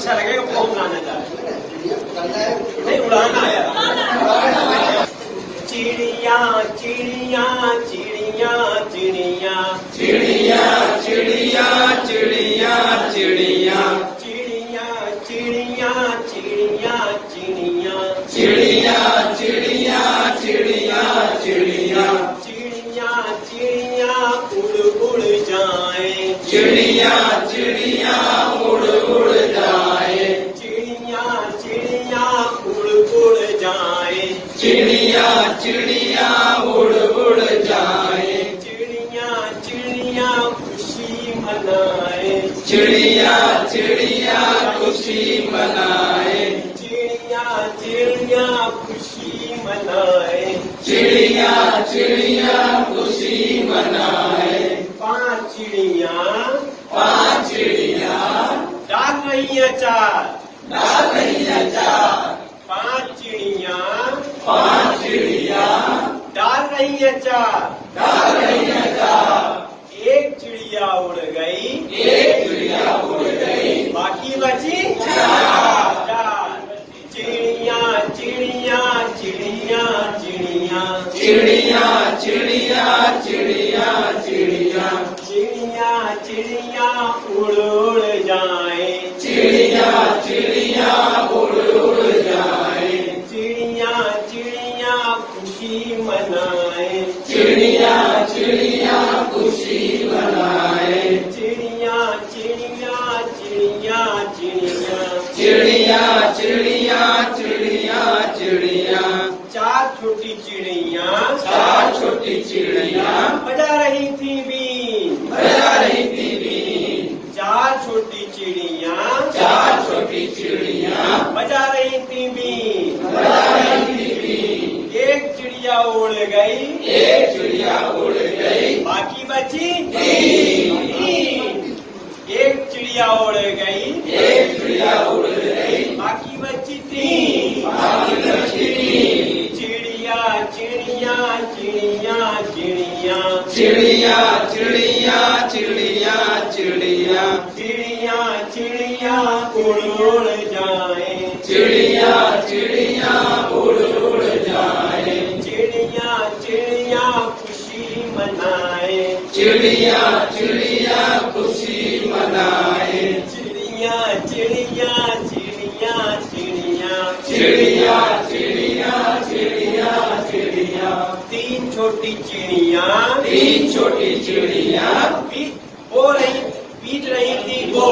अच्छा लगेगा वो उड़ाना चाहे नहीं उड़ाना यार। चिड़िया चिड़िया चिड़िया चिड़िया चिड़िया चिड़िया चिड़िया चिड़िया चिड़िया चिड़िया चिड़िया चिड़िया चिड़िया चिड़िया चिड़िया चिड़िया चिड़िया चिड़िया उड़ जाए चिड़िया चिड़िया उड़ उड़ जाए चिड़िया चिड़िया उड़ जाए चिड़िया चिड़िया उड़ उड़ जाए चिड़िया चिड़िया खुशी मनाए चिड़िया चिड़िया खुशी मनाए चिड़िया चिड़िया खुशी मनाए चिड़िया चिड़िया खुशी मनाए 5 चिड़िया 5 चिड़िया डाल रही है 4 डाल रही है 4 5 चिड़िया 5 चिड़िया डाल रही है 4 डाल रही है 4 एक चिड़िया उड़ गई एक चिड़िया उड़ गई बाकी बची 4 चिड़िया चिड़िया चिड़िया चिड़िया चिड़िया चिड़िया चिड़िया चिड़िया चिड़िया चिड़िया उड़ जाए चिड़िया चिड़िया उड़ उड़ जाए चिड़िया चिड़िया खुशी मनाए चिड़िया चिड़िया खुशी मनाए चिड़िया चिड़िया चिड़िया चिड़िया चिड़िया चिड़िया चिड़िया चिड़िया 4 छोटी चिड़िया 4 छोटी चिड़िया बजा रही थी बीन बजा रही थी बीन 4 छोटी चिड़िया 4 छोटी चिड़िया बजा रही थी बीन बजा रही थी बीन एक चिड़िया उड़ गई एक चिड़िया उड़ गई बाकी बची 3 एक चिड़िया उड़ गई एक चिड़िया उड़ गई बाकी बची 3 बाकी बची 3 चिड़िया चिड़िया चिड़िया चिड़िया चिड़िया चिड़िया चिड़िया चिड़िया चिड़िया चिड़िया उड़ जाए चिड़िया चिड़िया उड़ उड़ जाए चिड़िया चिड़िया खुशी मनाए चिड़िया चिड़िया खुशी मनाए चिड़िया चिड़िया चिड़िया चिड़िया चिड़िया चिड़िया चिड़िया चिड़िया 3 छोटी चिड़िया 3 छोटी चिड़िया बीत रही थी वो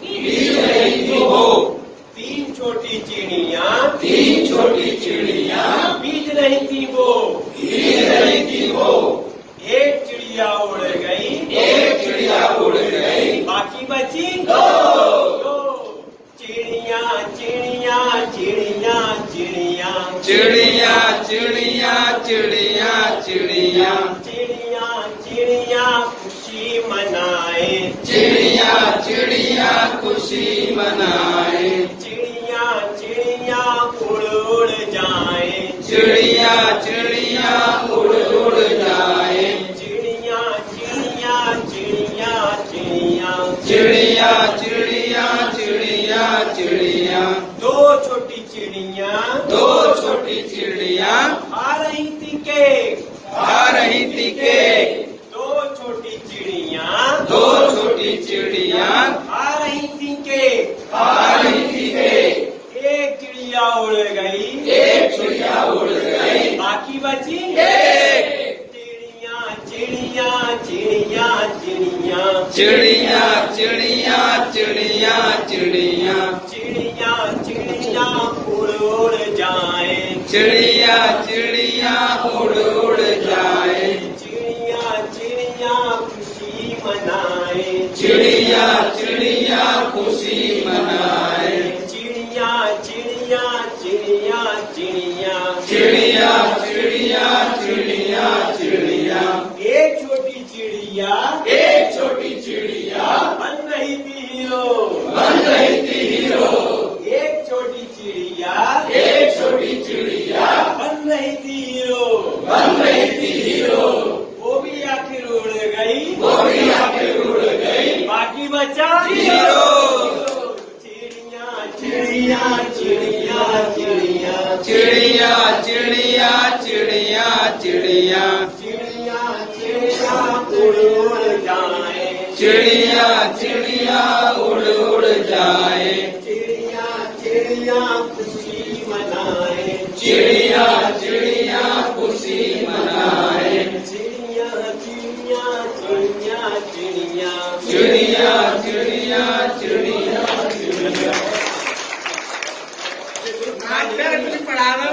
बीत रही थी वो 3 छोटी चिड़िया 3 छोटी चिड़िया बीत रही थी वो बीत रही थी वो एक चिड़िया उड़ गई एक चिड़िया उड़ गई बाकी बची 2 चिड़िया चिड़िया चिड़िया चिड़िया चिड़िया चिड़िया चिड़िया चिड़िया चिड़िया चिड़िया खुशी मनाए चिड़िया चिड़िया खुशी मनाए चिड़िया चिड़िया उड़ जाए चिड़िया चिड़िया उड़ उड़ जाए चिड़िया चिड़िया चिड़िया चिड़िया चिड़िया चिड़िया चिड़िया चिड़िया 2 छोटी चिड़िया 2 छोटी चिड़िया आ रही थी केक आ रही थी केक 2 छोटी चिड़िया 2 छोटी चिड़िया आ रही थी केक आ रही थी केक एक चिड़िया उड़ गई एक चिड़िया उड़ गई बाकी बची 1 चिड़िया चिड़िया चिड़िया चिड़िया चिड़िया चिड़िया चिड़िया चिड़िया चिड़िया चिड़िया उड़ जाए चिड़िया चिड़िया उड़ उड़ जाए चिड़िया चिड़िया खुशी मनाए चिड़िया चिड़िया खुशी मनाए चिड़िया चिड़िया चिड़िया चिड़िया चिड़िया चिड़िया चिड़िया चिड़िया एक छोटी चिड़िया एक छोटी चिड़िया बन रही थी हीरो बन रही थी हीरो एक छोटी चिड़िया एक छोटी चिड़िया बन रही थी हीरो बन रही थी हीरो वो भी आखिर उड़ गई वो भी आके उड़ गई बाकी बचा हीरो चिड़िया चिड़िया चिड़िया चिड़िया चिड़िया चिड़िया चिड़िया चिड़िया चिड़िया चिड़िया उड़ उड़ जाए चिड़िया चिड़िया उड़ उड़ जाए चिड़िया चिड़िया खुशी मनाए चिड़िया चिड़िया खुशी मनाए चिड़िया चिड़िया चिड़िया चिड़िया चिड़िया चिड़िया चिड़िया चिड़िया आज फिर कुछ पढ़ा रहा हूँ।